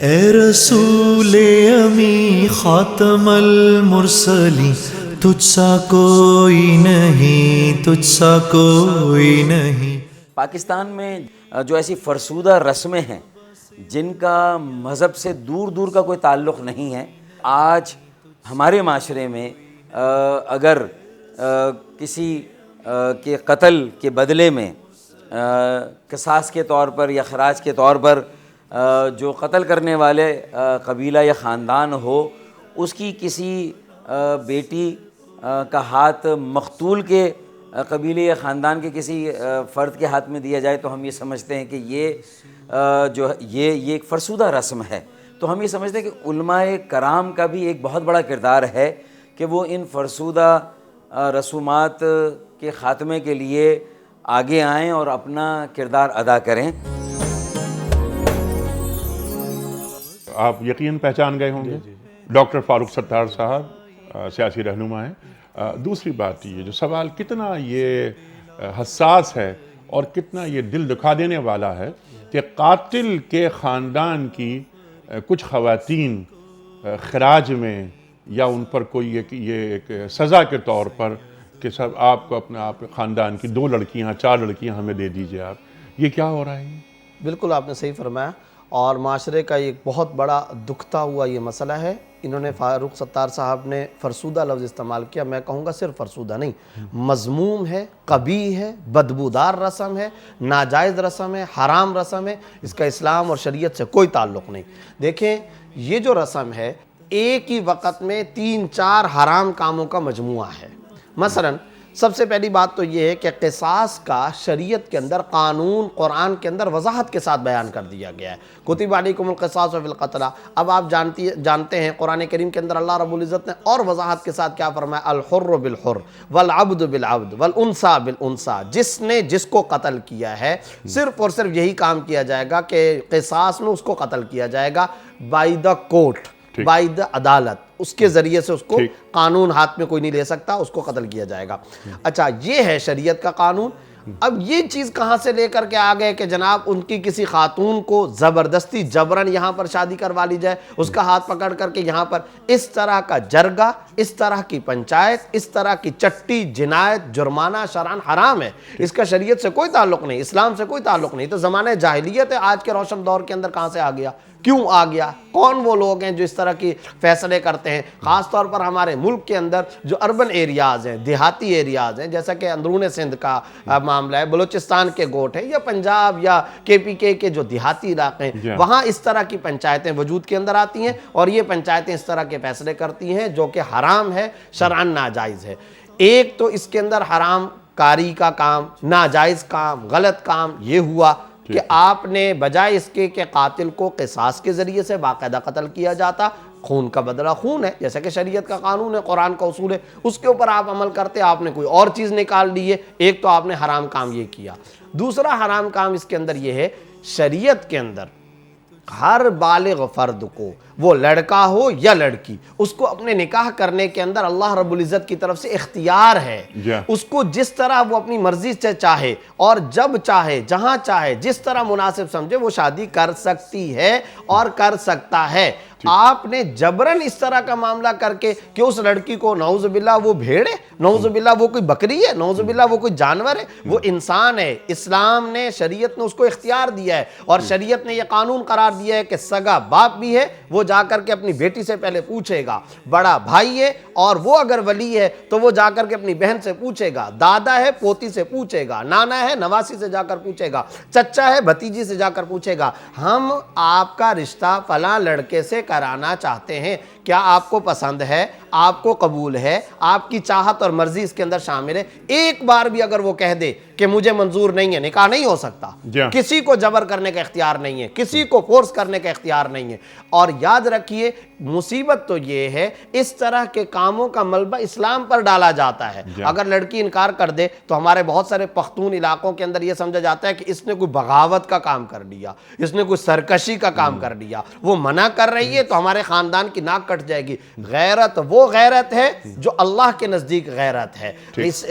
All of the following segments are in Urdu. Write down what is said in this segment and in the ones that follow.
اے رسول امی خاتم المرسلین، تجھ سا کوئی نہیں، تجھ سا کوئی نہیں۔ پاکستان میں جو ایسی فرسودہ رسمیں ہیں جن کا مذہب سے دور دور کا کوئی تعلق نہیں ہے، آج ہمارے معاشرے میں اگر کسی کے قتل کے بدلے میں قصاص کے طور پر یا خراج کے طور پر جو قتل کرنے والے قبیلہ یا خاندان ہو، اس کی کسی بیٹی کا ہاتھ مقتول کے قبیلے یا خاندان کے کسی فرد کے ہاتھ میں دیا جائے تو ہم یہ سمجھتے ہیں کہ یہ ایک فرسودہ رسم ہے۔ تو ہم یہ سمجھتے ہیں کہ علماء کرام کا بھی ایک بہت بڑا کردار ہے کہ وہ ان فرسودہ رسومات کے خاتمے کے لیے آگے آئیں اور اپنا کردار ادا کریں۔ آپ یقیناً پہچان گئے ہوں گے، ڈاکٹر فاروق ستار صاحب سیاسی رہنما ہیں۔ دوسری بات یہ جو سوال کتنا یہ حساس ہے اور کتنا یہ دل دکھا دینے والا ہے کہ قاتل کے خاندان کی کچھ خواتین خراج میں یا ان پر کوئی ایک سزا کے طور پر کہ سب آپ کو اپنے آپ خاندان کی 2 لڑکیاں 4 لڑکیاں ہمیں دے دیجئے آپ، یہ کیا ہو رہا ہے؟ بالکل آپ نے صحیح فرمایا، اور معاشرے کا ایک بہت بڑا دکھتا ہوا یہ مسئلہ ہے۔ انہوں نے فاروق ستار صاحب نے فرسودہ لفظ استعمال کیا، میں کہوں گا صرف فرسودہ نہیں، مذموم ہے، قبیح ہے، بدبودار رسم ہے، ناجائز رسم ہے، حرام رسم ہے، اس کا اسلام اور شریعت سے کوئی تعلق نہیں۔ دیکھیں یہ جو رسم ہے ایک ہی وقت میں 3-4 حرام کاموں کا مجموعہ ہے۔ مثلاً سب سے پہلی بات تو یہ ہے کہ قصاص کا شریعت کے اندر قانون قرآن کے اندر وضاحت کے ساتھ بیان کر دیا گیا ہے۔ کتب علیکم القصاص فی القتلى۔ اب آپ جانتے ہیں قرآن کریم کے اندر اللہ رب العزت نے اور وضاحت کے ساتھ کیا فرمایا، الحر بالحر والعبد بالعبد والانثى بالانثى۔ جس نے جس کو قتل کیا ہے صرف اور صرف یہی کام کیا جائے گا کہ قصاص میں اس کو قتل کیا جائے گا by the court, by the عدالت، اس کے ذریعے سے اس کو قانون ہاتھ میں کوئی نہیں لے سکتا، اس کو قتل کیا جائے گا۔ اچھا یہ ہے شریعت کا قانون۔ اب یہ چیز کہاں سے لے کر کے آ گئے کہ جناب ان کی کسی خاتون کو زبردستی جبراً یہاں پر شادی کروا لی جائے، اس کا ہاتھ پکڑ کر کے یہاں پر اس طرح کا جرگہ، اس طرح کی پنچایت، اس طرح کی چٹی جنایت جرمانہ شرعاً حرام ہے۔ اس کا شریعت سے کوئی تعلق نہیں، اسلام سے کوئی تعلق نہیں۔ تو زمانہ جاہلیت ہے، آج کے روشن دور کے اندر کہاں سے آ گیا، کیوں آ گیا، کون وہ لوگ ہیں جو اس طرح کی فیصلے کرتے ہیں؟ خاص طور پر ہمارے ملک کے اندر جو اربن ایریاز ہیں، دیہاتی ایریاز ہیں، جیسا کہ اندرون سندھ کا معاملہ ہے، بلوچستان کے گوٹ ہیں، یا پنجاب یا KPK کے جو دیہاتی علاقے ہیں، وہاں اس طرح کی پنچایتیں وجود کے اندر آتی ہیں اور یہ پنچایتیں اس طرح کے فیصلے کرتی ہیں جو کہ حرام ہے، شرعاً ناجائز ہے۔ ایک تو اس کے اندر حرام کاری کا کام، ناجائز کام، غلط کام یہ ہوا کہ آپ نے بجائے اس کے کہ قاتل کو قصاص کے ذریعے سے باقاعدہ قتل کیا جاتا، خون کا بدلہ خون ہے، جیسا کہ شریعت کا قانون ہے، قرآن کا اصول ہے، اس کے اوپر آپ عمل کرتے، آپ نے کوئی اور چیز نکال لی ہے۔ ایک تو آپ نے حرام کام یہ کیا۔ دوسرا حرام کام اس کے اندر یہ ہے، شریعت کے اندر ہر بالغ فرد کو، وہ لڑکا ہو یا لڑکی، اس کو اپنے نکاح کرنے کے اندر اللہ رب العزت کی طرف سے اختیار ہے۔ اس کو جس طرح وہ اپنی مرضی سے چاہے اور جب چاہے جہاں چاہے جس طرح مناسب سمجھے وہ شادی کر سکتی ہے اور کر سکتا ہے۔ آپ نے جبراً اس طرح کا معاملہ کر کے کہ اس لڑکی کو نعوذ باللہ وہ بھیڑ ہے، نعوذ باللہ وہ کوئی بکری ہے، نعوذ باللہ وہ کوئی جانور ہے، وہ انسان ہے۔ اسلام نے، شریعت نے اس کو اختیار دیا ہے اور شریعت نے یہ قانون قرار دیا ہے کہ سگا باپ بھی ہے، وہ جا کر کے اپنی بیٹی سے پہلے پوچھے گا، بڑا بھائی ہے اور وہ اگر ولی ہے تو وہ جا کر کے اپنی بہن سے پوچھے گا، دادا ہے پوتی سے پوچھے گا، نانا ہے نواسی سے جا کر پوچھے گا، چچا ہے بھتیجی سے جا کر پوچھے گا، ہم آپ کا رشتہ فلاں لڑکے سے کرانا چاہتے ہیں، کیا آپ کو پسند ہے، آپ کو قبول ہے، آپ کی چاہت اور مرضی اس کے اندر شامل ہے؟ ایک بار بھی اگر وہ کہہ دے کہ مجھے منظور نہیں ہے، نکاح نہیں ہو سکتا۔ کسی کو جبر کرنے کا اختیار نہیں ہے، کسی کو فورس کرنے کا اختیار نہیں ہے۔ اور یاد رکھیے مصیبت تو یہ ہے اس طرح کے کاموں کا ملبہ اسلام پر ڈالا جاتا ہے۔ اگر لڑکی انکار کر دے تو ہمارے بہت سارے پختون علاقوں کے اندر یہ سمجھا جاتا ہے کہ اس نے کوئی بغاوت کا کام کر دیا، اس نے کوئی سرکشی کا کام کر دیا، وہ منع کر رہی ہے تو ہمارے خاندان کی ناک کٹ جائے گی. غیرت وہ غیرت ہے جو اللہ کے نزدیک غیرت ہے. اس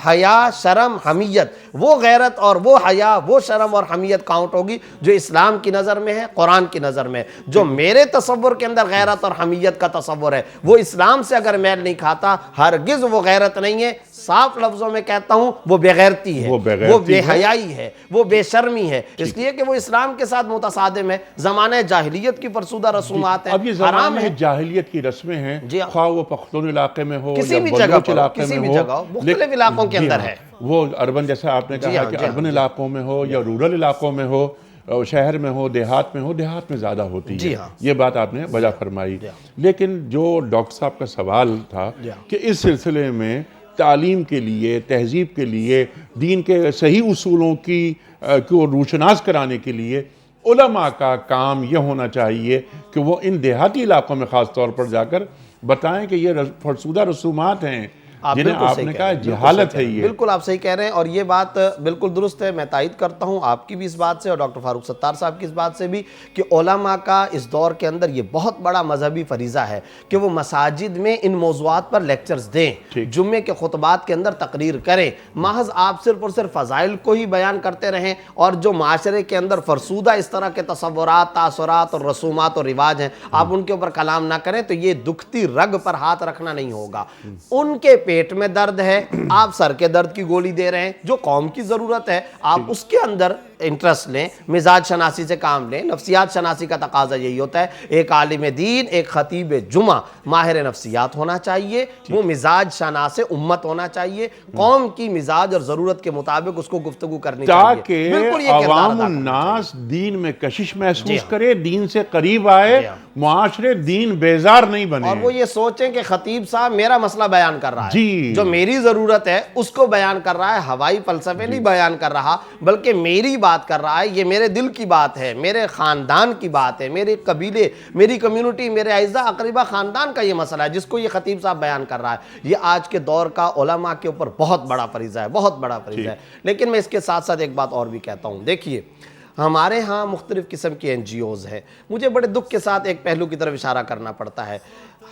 حیا شرم حمیت وہ غیرت اور وہ حیا وہ شرم اور حمیت کاؤنٹ ہوگی جو اسلام کی نظر میں ہے, قرآن کی نظر میں. جو میرے تصور کے اندر غیرت اور حمیت کا تصور ہے وہ اسلام سے اگر میل نہیں کھاتا, ہرگز وہ غیرت نہیں ہے. صاف لفظوں میں کہتا ہوں وہ بے غیرتی ہے, وہ بے حیائی ہے, وہ بے شرمی ہے, اس لیے کہ وہ اسلام کے ساتھ متصادم ہے. زمانہ جاہلیت کی فرسودہ رسومات ہیں, اب یہ زمانہ جاہلیت کی رسمیں ہیں, خواہ وہ پختون علاقے میں ہو کسی یا بھی جگہ بلوچ پر, علاقے کسی بھی میں جگہ ہو, مختلف علاقوں کے اندر ہے. وہ اربن جیسا آپ نے کہا کہ اربن علاقوں میں ہو یا رورل علاقوں میں ہو, شہر میں ہو, دیہات میں ہو, دیہات میں زیادہ ہوتی ہے. یہ بات آپ نے بجا فرمائی. لیکن جو ڈاکٹر صاحب کا سوال تھا کہ اس سلسلے میں تعلیم کے لیے, تہذیب کے لیے, دین کے صحیح اصولوں کو روشناس کرانے کے لیے علماء کا کام یہ ہونا چاہیے کہ وہ ان دیہاتی علاقوں میں خاص طور پر جا کر بتائیں کہ یہ فرسودہ رسومات ہیں جنہیں آپ نے کہا جہالت ہے. یہ بالکل آپ صحیح کہہ رہے ہیں اور یہ بات بالکل درست ہے. میں تائید کرتا ہوں آپ کی بھی اس بات سے اور ڈاکٹر فاروق ستار صاحب کی اس بات سے بھی کہ علماء کا اس دور کے اندر یہ بہت بڑا مذہبی فریضہ ہے کہ وہ مساجد میں ان موضوعات پر لیکچرز دیں, جمعے کے خطبات کے اندر تقریر کریں. محض آپ صرف اور صرف فضائل کو ہی بیان کرتے رہیں اور جو معاشرے کے اندر فرسودہ اس طرح کے تصورات, تاثرات اور رسومات اور رواج ہیں آپ ان کے اوپر کلام نہ کریں تو یہ دکھتی رگ پر ہاتھ رکھنا نہیں ہوگا. ان کے پیٹ میں درد ہے, آپ سر کے درد کی گولی دے رہے ہیں. جو قوم کی ضرورت ہے آپ اس کے اندر انٹرسٹ لیں, مزاج شناسی سے کام لیں. نفسیات شناسی کا تقاضا یہی ہوتا ہے. ایک عالم دین, ایک خطیب جمعہ ماہر نفسیات ہونا چاہیے, وہ مزاج شناس امت ہونا چاہیے, قوم کی مزاج اور ضرورت کے مطابق اس کو گفتگو کرنی چاہیے تاکہ عوام الناس دین میں کشش محسوس کرے, دین سے قریب آئے, معاشرے دین بیزار نہیں بنے. اور وہ یہ سوچیں کہ خطیب صاحب میرا مسئلہ بیان کر رہا ہے, جو میری ضرورت ہے اس کو بیان کر رہا ہے, ہوائی فلسفے نہیں بیان کر رہا بلکہ میری بات کر رہا ہے. یہ میرے دل کی بات ہے, میرے خاندان کی بات ہے, میرے قبیلے, میری کمیونٹی, میرے اعزاء اقربا خاندان کا یہ مسئلہ ہے جس کو یہ خطیب صاحب بیان کر رہا ہے. یہ آج کے دور کا علماء کے اوپر بہت بڑا فریضہ ہے, بہت بڑا فریضہ ہے. لیکن میں اس کے ساتھ ساتھ ایک بات اور بھی کہتا ہوں. دیکھیے ہمارے ہاں مختلف قسم کی این جی اوز ہیں. مجھے بڑے دکھ کے ساتھ ایک پہلو کی طرف اشارہ کرنا پڑتا ہے.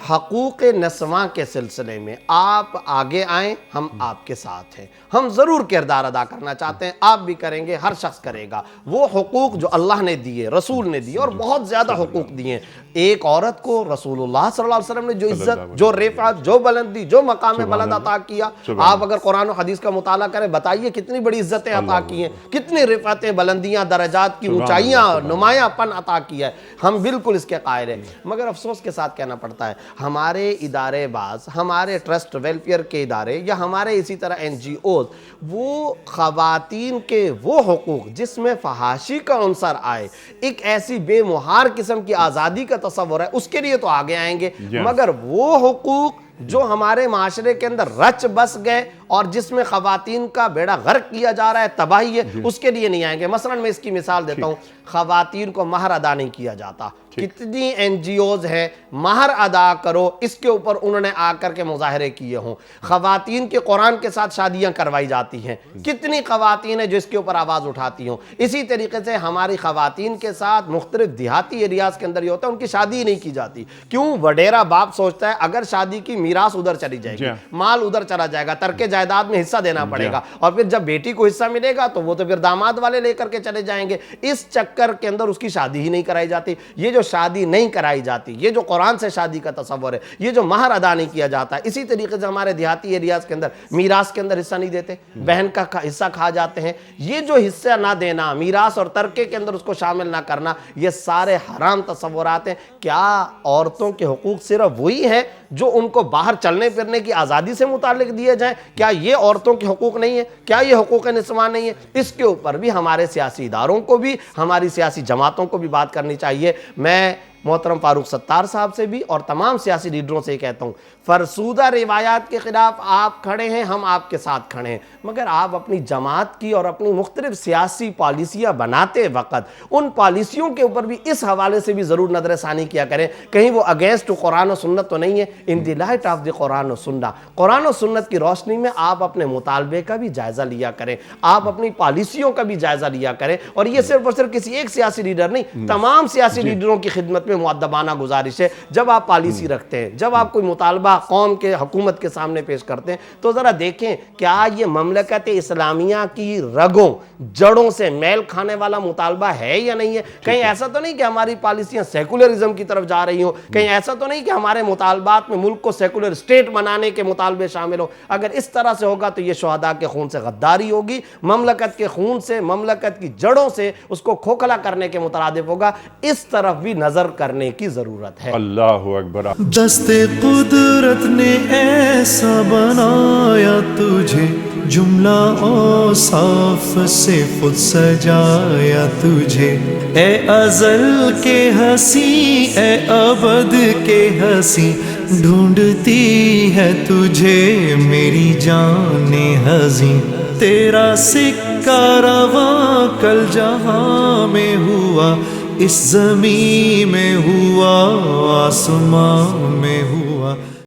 حقوق نسواں کے سلسلے میں آپ آگے آئیں, ہم آپ کے ساتھ ہیں, ہم ضرور کردار ادا کرنا چاہتے ہیں, آپ بھی کریں گے, ہر شخص کرے گا. وہ حقوق جو اللہ نے دیے, رسول نے دیے اور بہت زیادہ حقوق دیے. ایک عورت کو رسول اللہ صلی اللہ علیہ وسلم نے جو عزت, جو رفعت, جو بلندی, جو مقام بلند عطا کیا, آپ اگر قرآن و حدیث کا مطالعہ کریں بتائیے کتنی بڑی عزتیں عطا کی ہیں, کتنی رفعتیں, بلندیاں, درجات کی اونچائیاں, نمایاں پن عطا کیا ہے. ہم بالکل اس کے قائل ہیں. مگر افسوس کے ساتھ کہنا پڑتا ہے ہمارے ادارے باز, ہمارے ٹرسٹ ویلفیئر کے ادارے یا ہمارے اسی طرح این جی اوز, وہ خواتین کے وہ حقوق جس میں فحاشی کا عنصر آئے, ایک ایسی بے مہار قسم کی آزادی کا تصور ہے, اس کے لیے تو آگے آئیں گے. مگر وہ حقوق جو ہمارے معاشرے کے اندر رچ بس گئے اور جس میں خواتین کا بیڑا غرق کیا جا رہا ہے, تباہی ہے, اس کے لیے نہیں آئیں گے. مثلا میں اس کی مثال دیتا ہوں, خواتین کو مہر ادا نہیں کیا جاتا. کتنی این جی اوز ہیں, مہر ادا کرو, اس کے اوپر انہوں نے آ کر کے مظاہرے کیے ہوں. خواتین کے قرآن کے ساتھ شادیاں کروائی جاتی ہیں, کتنی خواتین ہیں جو اس کے اوپر آواز اٹھاتی ہوں. اسی طریقے سے ہماری خواتین کے ساتھ مختلف دیہاتی ایریاز کے اندر یہ ہوتا ہے, ان کی شادی ہی نہیں کی جاتی. کیوں؟ وڈیرا باپ سوچتا ہے اگر شادی کی میراث ادھر چلی جائے گی, مال ادھر چلا جائے گا, ترکے جائیداد میں حصہ دینا پڑے گا, اور پھر جب بیٹی کو حصہ ملے گا تو وہ تو پھر داماد والے لے کر کے چلے جائیں گے. اس چکر کے اندر اس کی شادی ہی نہیں کرائی جاتی. یہ جو شادی نہیں کرائی جاتی, یہ جو قرآن سے شادی کا تصور ہے, یہ جو مہر ادا نہیں کیا جاتا. اسی طریقے سے ہمارے دیہاتی ایریاز کے اندر میراث کے اندر حصہ نہیں دیتے, بہن کا حصہ کھا جاتے ہیں. یہ جو حصہ نہ دینا, میراث اور ترکے کے اندر اس کو شامل نہ کرنا, یہ سارے حرام تصورات ہیں. کیا عورتوں کے حقوق صرف وہی ہیں جو ان کو باہر چلنے پھرنے کی آزادی سے متعلق دیے جائیں؟ کیا یہ عورتوں کے حقوق نہیں ہیں؟ کیا یہ حقوق نسواں نہیں ہے؟ اس کے اوپر بھی ہمارے سیاسی اداروں کو بھی, ہماری سیاسی جماعتوں کو بھی بات کرنی چاہیے. میں محترم فاروق ستار صاحب سے بھی اور تمام سیاسی لیڈروں سے کہتا ہوں, فرسودہ روایات کے خلاف آپ کھڑے ہیں, ہم آپ کے ساتھ کھڑے ہیں, مگر آپ اپنی جماعت کی اور اپنی مختلف سیاسی پالیسیاں بناتے وقت ان پالیسیوں کے اوپر بھی اس حوالے سے بھی ضرور نظر ثانی کیا کریں, کہیں وہ اگینسٹ قرآن و سنت تو نہیں ہے. ان دی لائٹ آف دی قرآن و سنہ, قرآن و سنت کی روشنی میں آپ اپنے مطالبے کا بھی جائزہ لیا کریں, آپ اپنی پالیسیوں کا بھی جائزہ لیا کریں. اور یہ صرف اور صرف کسی ایک سیاسی لیڈر نہیں, تمام سیاسی لیڈروں کی خدمت میں میں مؤدبانہ گزارش ہے، جب آپ پالیسی رکھتے ہیں، جب آپ کوئی مطالبہ قوم کے حکومت کے سامنے پیش کرتے ہیں، تو ذرا دیکھیں کیا یہ مملکت اسلامیہ کی رگوں جڑوں سے میل کھانے والا مطالبہ ہے یا نہیں ہے؟ کہیں ایسا تو نہیں کہ ہماری پالیسیاں سیکولرزم کی طرف جا رہی ہوں، کہیں ایسا تو نہیں کہ ہمارے مطالبات میں ملک کو سیکولر اسٹیٹ بنانے کے مطالبے شامل ہوں؟ اگر اس طرح سے ہوگا تو یہ شہداء کے خون سے غداری ہوگی، مملکت کے خون سے، مملکت کی جڑوں سے اس کو کھوکھلا کرنے کے مترادف ہوگا۔ اس طرف بھی نظر کرنے کی ضرورت ہے۔ اللہ اکبر۔ دست قدرت نے ایسا بنایا تجھے، جملہ اوصاف سے خود سجایا تجھے، اے ازل کے ہنسی، اے ابد کے ہنسی، ڈھونڈتی ہے تجھے میری جان ہنسی۔ تیرا سکہ رواں کل جہاں میں ہوا، اس زمین میں ہوا، آسمان میں ہوا۔